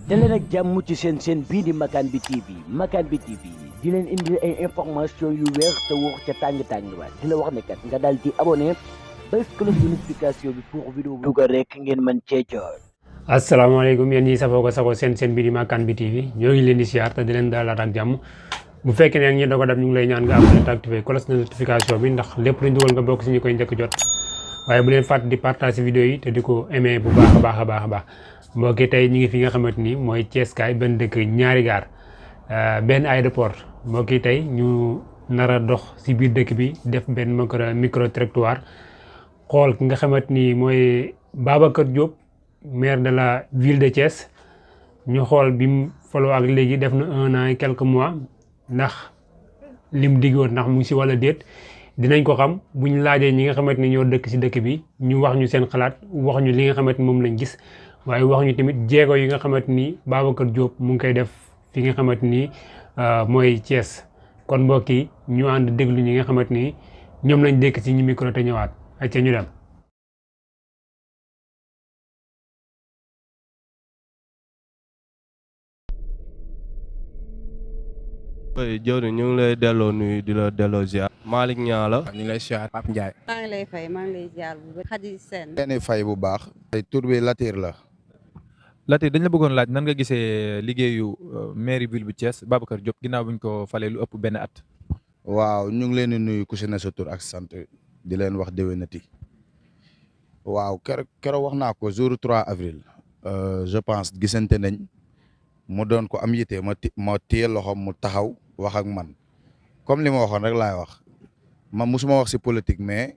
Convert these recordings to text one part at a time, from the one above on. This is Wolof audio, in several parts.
daleen ak jàmm ci seen bii di Makane bi TV Makane bi TV di leen indi ay information yu wér te wóor ca tàng-tàng ba di la wax ne kat nga daal di abonné bés cloche de notification bi pour vidéo bu dugal rek ngeen mën cee jot. asalaamaaleykum yéen ñi safoo ko sago seen bii di Makane bi TV ñoo ngi leen di siyaar te di leen dalalaat ak jàmm bu fekkee ne ñi doog a def ñu ngi lay ñaan nga abonné te activé cloche de notification bi ndax lépp luñ dugal nga bokk si ñu koy njëkk jot waaye bu leen fàtte di partager vidéo yi te di ko aimé bu baax a baax mbokki tey ñu ngi fi nga xamante ni mooy Thiès kaay benn dëkk ñaari gaar benn aéroport mbokki tey ñu nar a dox si biir dëkk bi def benn micro trottoir xool ki nga xamante ni mooy Babacar Diop maire de la ville de Thiès ñu xool bi mu faloo ak léegi def na 1 an et quelques mois ndax lim diggoon ndax mu ngi si wala déet dinañ ko xam bu ñu laajee ñi nga xamante ni ñoo dëkk si dëkk bi ñu wax ñu seen xalaat wax ñu li nga xamante ni moom lañ gis waaye wax ñu tamit jéego yi nga xamante ni Babacar Diop mu ngi koy def fi nga xamante ni mooy Thiès kon mbokk yi ñu ànd déglu ñi nga xamante ni ñoom lañ dékk si ñu micro te ñëwaat ak ca ñu dem. jëwri ñu ngi lay delloo nuyu di la delloo ziar. Malick Niang la. ñu ngi lay ziar Pape Ndiaye. maa ngi lay fay maa ngi lay ziar bu baax Khady Sène. leen fay bu baax. tur bi Latir la. Latir dañ la bëggoon laaj nan nga gisee liggéeyu mairie ville bu Thiès Babacar Diop ginnaaw buñ ko falee lu ëpp benn at. waaw ñu ngi leen di nuyu ku si ne sa tur ak sant di leen wax déwénati. waaw keroog wax naa ko jour 3 avril. je pense gisante nañ mu doon ko am yite ma téye loxoom mu taxaw wax ak man comme li ma waxoon rek laay wax man musuma wax si politique mais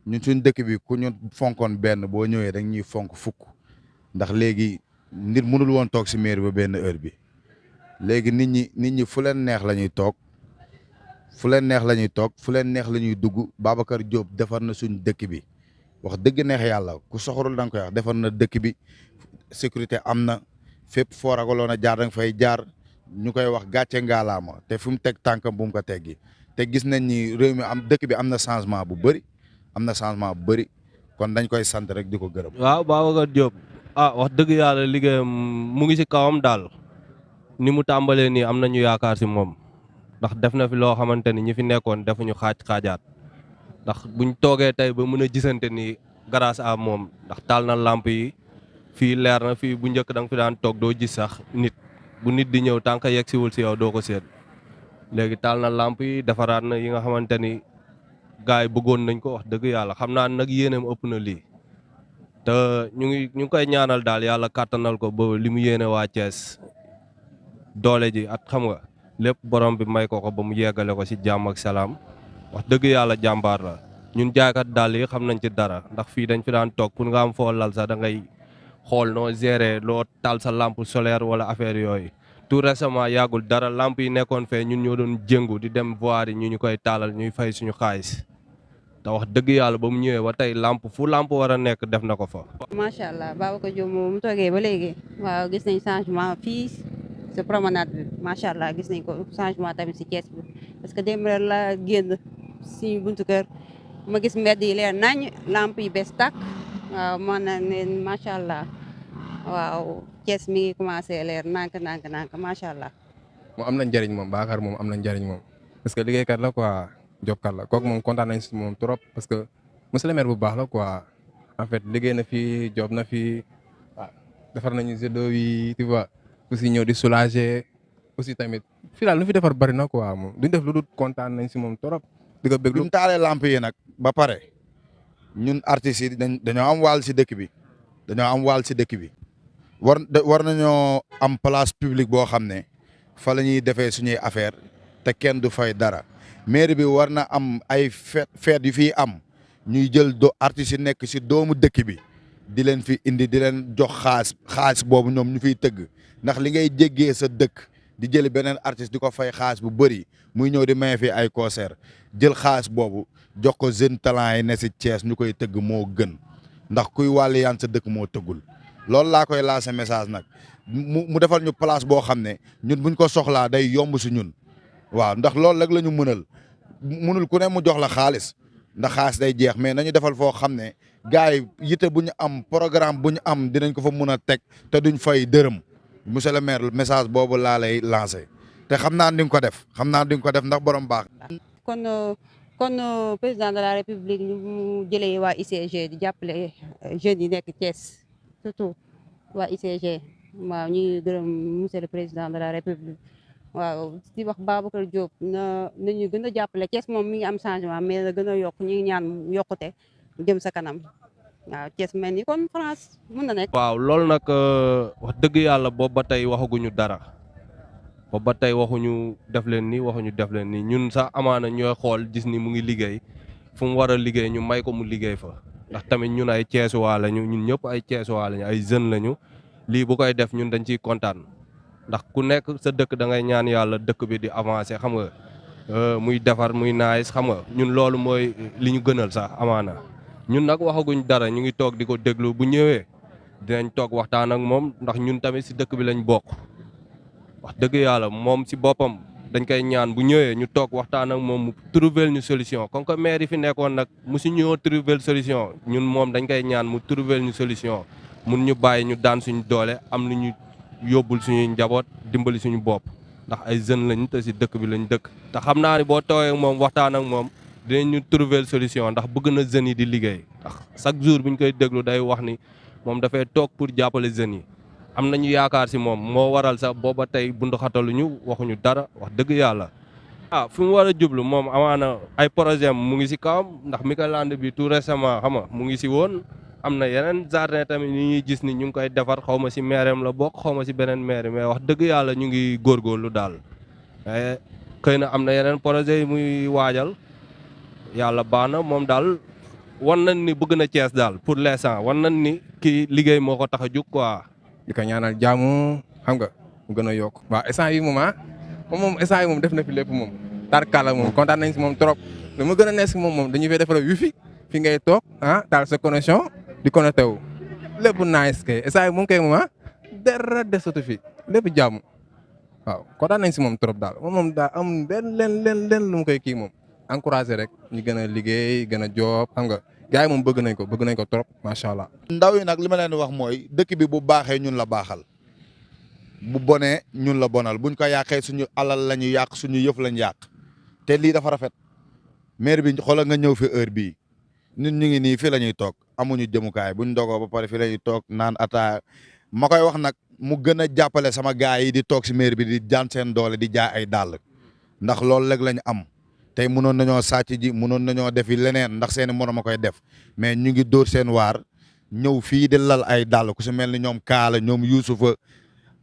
ñun suñ dëkk bi ku ñu fonkoon benn boo ñëwee rek ñuy fonk fukk ndax léegi nit mënul woon toog si mairie ba benn heure bi léegi nit ñi fu leen neex la ñuy toog fu leen neex la ñuy toog fu leen neex la ñuy dugg Babacar Diop defar na suñ dëkk bi wax dëgg neex yàlla ku soxorul da nga koy wax defar na dëkk bi sécurité am na fépp foo ragaloon a jaar da nga fay jaar ñu koy wax gàcce ngaalaama te fu mu teg tànkam bu mu ko teggi te gis nañ ni réew mi am dëkk bi am na changement bu bëri kon dañ koy sant rek di ko gërëm. waaw Babacar Diop wax dëgg yàlla liggéeyam mu ngi si kawam daal ni mu tàmbalee nii am nañu yaakaar si moom ndax def na fi loo xamante ni ñi fi nekkoon defuñu xaajaat ndax buñ toogee tey ba mën a gisante ni grâce à moom ndax taal na lamp yi fii leer na fii bu njëkk da nga fi daan toog doo gis sax nit bu nit di ñëw tànk yegg siwul si yow doo ko seet léegi taal na lamp yi defaraat na yi nga xamante ni gars yi bëggoon nañ ko wax dëgg yàlla xam naa nag yéeneem ëpp na lii te ñu ngi koy ñaanal daal yàlla kàttanal ko ba li mu yéene waa Thiès doole ji at xam nga lépp borom bi may ko ba mu yeggale ko si jàmm ak salaam wax dëgg yàlla jàmbaar la ñun jaaykat daal yi xam nañ ci dara ndax fii dañ fi daan toog pour nga am foo lal sax da ngay xool noo gérer loo taal sa lampe solaire wala affaire yooyu tout récemment yàggul dara lampe yi nekkoon fee ñun ñoo doon jëngu di dem voir yi ñu koy taalal ñuy fay suñu xaalis te wax dëgg yàlla ba mu ñëwee ba tey lampe fu lampe war a nekk def na ko fa. macha allah Babacar Diop moom mu toogee ba léegi waaw gis nañ changement fii sa promenade bi macha allah gis nañ ko changement tamit si Thiès bi parce que démb la génn suñu buntu kër ma gis mbedd yi leer nañ lampe yi bees tàkk. waaw man na ne macha allah waaw Thiès mi ngi commencé leer nànk macha allah. moom am na njëriñ moom Bakar moom am na njëriñ moom parce que liggéeykat la quoi jobkat la kooku moom kontaan nañ si moom trop parce que monsieur le maire bu baax la quoi en fait liggéey na fi job na fi waaw defar nañu sedo yi tu vois aussi ñëw di soulager aussi tamit fii daal lu fi defar bari na quoi moom duñ def lu dul kontaan nañ si moom trop. di ko bëgg bi mu taalee lamp yi nag ba pare. ñun artistes yi dañoo am wàll si dëkk bi war nañoo am place publique boo xam ne fa la ñuy defee suñuy affaire te kenn du fay dara mairie bi war na am ay fête yu fiy am ñuy jël artistes yi nekk si doomu dëkk bi di leen fi indi di leen jox xaalis boobu ñoom ñu fiy tëgg ndax li ngay jéggee sa dëkk di jëli beneen artiste di ko fay xaalis bu bëri muy ñëw di maye fi ay concert jël xaalis boobu jox ko jeune talent yi ne si Thiès ñu koy tëgg moo gën ndax kuy wàllu yaan sa dëkk moo tëggul loolu laa koy lancer message nag mu defal ñu place boo xam ne ñun buñ ko soxlaa day yomb si ñun waaw ndax loolu rek la ñu mënul ku ne mu jox la xaalis ndax xaalis day jeex mais nañu defal foo xam ne gars yi yite bu ñu am programme bu ñu am dinañ ko fa mun a teg te duñ fay dërëm monsieur le maire message boobu laa lay lancé te xam naa di nga ko def ndax borom baax. kon président de la république ñu jëlee waa ICG di jàppale jeunes yi nekk Thiès surtout waa ICG waaw ñuy gërëm monsieur le président de la république waaw di wax Babacar Diop nañu gën a jàppale Thiès moom mi ngi am changement mais na gën a yokk ñu ngi ñaan yokkute jëm sa kanam waaw Thiès mel ni kon France mën na nekk. waaw loolu nag wax dëgg yàlla boobu ba tey waxaguñu dara. ba tey waxuñu def leen nii waxuñu def leen nii ñun sax amaana ñooy xool gis ni mu ngi liggéey fu mu war a liggéey ñu may ko mu liggéey fa ndax tamit ñun ay Thiessois lañu ñun ñëpp ay Thiessois lañu ay jeunes lañu lii bu koy def ñun dañ ciy kontaan ndax ku nekk sa dëkk da ngay ñaan yàlla dëkk bi di avancer xam nga muy defar muy nice xam nga ñun loolu mooy li ñu gënal sax amaana ñun nag waxaguñ dara ñu ngi toog di ko déglu bu ñëwee dinañ toog waxtaan ak moom ndax ñun tamit si dëkk bi lañ bokk. wax dëgg yàlla moom si boppam dañ koy ñaan bu ñëwee ñu toog waxtaan ak moom mu trouver ñu solution comme que maire yi fi nekkoon nag musu ñoo trouver solution ñun moom dañ koy ñaan mu trouver ñu solution mun ñu bàyyi ñu daan suñu doole am lu ñu yóbbul suñuy njaboot dimbali suñu bopp ndax ay jeunes lañu te si dëkk bi lañ dëkk. te xam naa ne boo toogee ak moom waxtaan ak moom dinañ ñu trouver solution ndax bëgg na jeunes yi di liggéey ndax chaque jour bu ñu koy déglu day wax ni moom dafay toog pour jàppale jeunes yi. am nañu yaakaar si moom moo waral sax booba tey bundu xataluñu waxuñu dara wax dëgg yàlla. fi mu war a jublu moom amaana ay projet mu ngi si kawam ndax Michelande bi tout récemment xam nga mu ngi si woon am na yeneen jardin tamit ni ñuy gis ni ñu ngi koy defar xaw ma si maireem la bokk xaw ma si beneen maire mais wax dëgg yàlla ñu ngi góorgóorlu daal. mais xëy na am na yeneen projet yi muy waajal yàlla baax na moom daal wan nañ ni bëgg na Thiès daal pour l'instant wan nañ ni kii liggéey moo ko tax a jug quoi. di ko ñaanal jaamu xam nga mu gën a yokk. waaw instant yi moom moom instant yi moom def na fi lépp moom tarkala moom kontaan nañ si moom trop li ma gën a neex si moom dañuy fay defal wifi fi ngay toog taal sa connexion di connecté wu lépp nice kay instant yi moom kay moom dara desatu fi lépp jaamu waaw kontaan nañ si moom trop daal moom daal am leen lu mu koy kii moom encouragé rek ñu gën a liggéey gën a job xam nga. gars yi moom bëgg nañ ko trop macha allah. ndaw yi nag li ma leen wax mooy dëkk bi bu baaxee ñun la baaxal bu bonee ñun la bonal buñ ko yàqee suñu alal la ñu yàq suñu yëf lañ yàq te lii dafa rafet maire bi xoolal nga ñëw fi heure bii ñun ñu ngi nii fii la ñuy toog amuñu jëmukaay buñ dogoo ba pare fii la ñuy toog naan ataaya ma koy wax nag mu gën a jàppale sama gars yi di toog si maire bi di jaan seen doole di jaay ay dàll ndax loolu léegi lañ am. tey mënoon nañoo sàcc ji mënoon nañoo defi leneen ndax seeni morom a koy def mais ñu ngi dóor seen waar ñëw fii di lal ay dàll ku si mel ni ñoom Kaala ñoom Youssoufa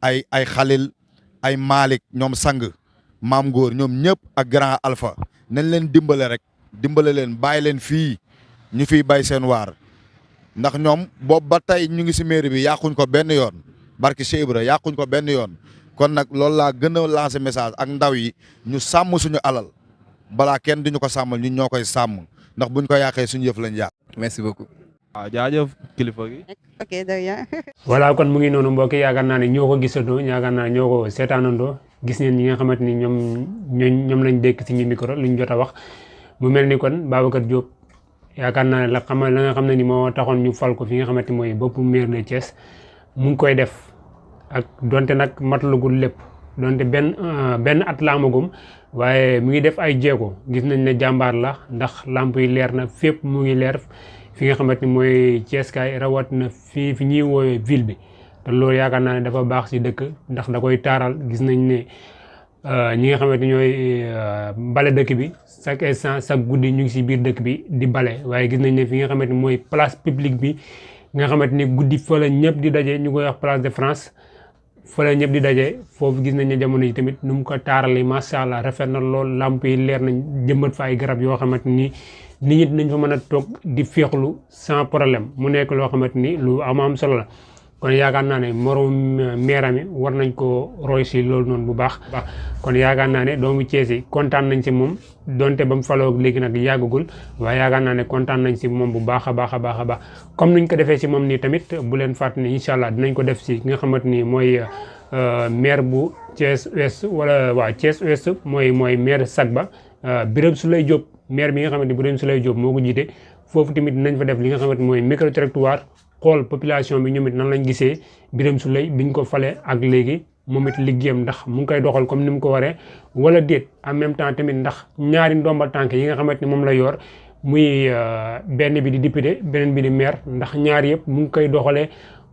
ay Khalil ay Malick ñoom Sang Maam Ngor ñoom ñëpp ak Grand Alpha nañ leen dimbale leen bàyyi leen fii ñu fiy bay seen waar ndax ñoom boobu ba tey ñu ngi si mairie bi yàquñ ko benn yoon barki Cheikh Ibra yàquñ ko benn yoon kon nag loolu laa gën a lancer message ak ndaw yi ñu sàmm suñu alal balaa kenn duñu ko sàmmal ñun ñoo koy sàmm ndax buñ ko yàqee suñu yëf lañ yàq. merci beaucoup. waaw jaajëf kilifa gi. ok de rien. voilà kon mu ngi noonu mbokk yaakaar naa ne ñoo ko gisandoo yaakaar naa ñoo ko seetaanandoo gis ngeen ñi nga xamante ni ñoom lañ dékk ci ñu micro luñ jot a wax mu mel ni kon Babacar Diop yaakaar naa ne la nga xam ne ni moo taxoon ñu fal ko fi nga xamante ni mooy boppu maire de Thiès mu ngi koy def ak donte nag matalagul lépp donte benn at la amagum waaye mu ngi def ay jéego gis nañ ne jàmbaar la ndax lamp yi leer na fépp mu ngi leer fi nga xamante ni mooy Thiès kaay rawat na fi ñuy woowee ville bi te loolu yaakaar naa ne dafa baax si dëkk ndax da koy taaral gis nañ ne ñi nga xamante ñooy bale dëkk bi chaque instant chaque guddi ñu ngi si biir dëkk bi di bale waaye gis nañ ne fi nga xamante ni mooy place publique bi nga xamante ni guddi fa la ñëpp di daje ñu koy wax place de France fa la ñëpp di daje foofu gis nañ ne jamono yi tamit nu mu ko taarale macha allah rafet na lool lamp yi leer nañ jëmbat fa ay garab yoo xamante ni nit ñi dinañ fa mën a toog di féexlu sans problème mu nekk loo xamante ni lu am solo la kon yaakaar naa ne moroom maire mi war nañ ko roy si loolu noonu bu baax kon yaakaar naa ne doomu Thiès yi kontaan nañ si moom donte ba mu faloo léegi nag yàggagul waaye yaakaar naa ne kontaan nañ si moom bu baax a baax comme nuñ ko defee si moom nii tamit bu leen fàtte ne incha allah dinañ ko def si ki nga xamante ni mooy maire bu Thiès Ouest wala waa Thiès Ouest mooy maire Sagba Birame Souleye Diop maire bi nga xamante ni Birame Souleye Diop moo ko jiite foofu tamit dinañ fa def li nga xamante ni mooy micro-trottoir xool population bi ñoom it nan lañ gisee Birame Souleye biñ ko fale ak léegi moom it liggéeyam ndax mu ngi koy doxal comme ni mu ko waree wala déet en même temps tamit ndax ñaari ndombal tànk yi nga xamante ni moom la yor muy benn bi di député beneen bi di maire ndax ñaar yëpp mu ngi koy doxalee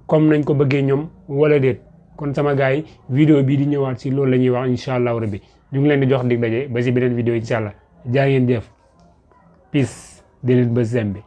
comme nañ ko bëggee ñoom wala déet. kon sama gars yi vidéo bii di ñëwaat si loolu la ñuy wax incha allahu rabbi ñu ngi leen di jox dig daje ba si beneen vidéo incha allah jaa ngeen jëf peace di leen ba zembi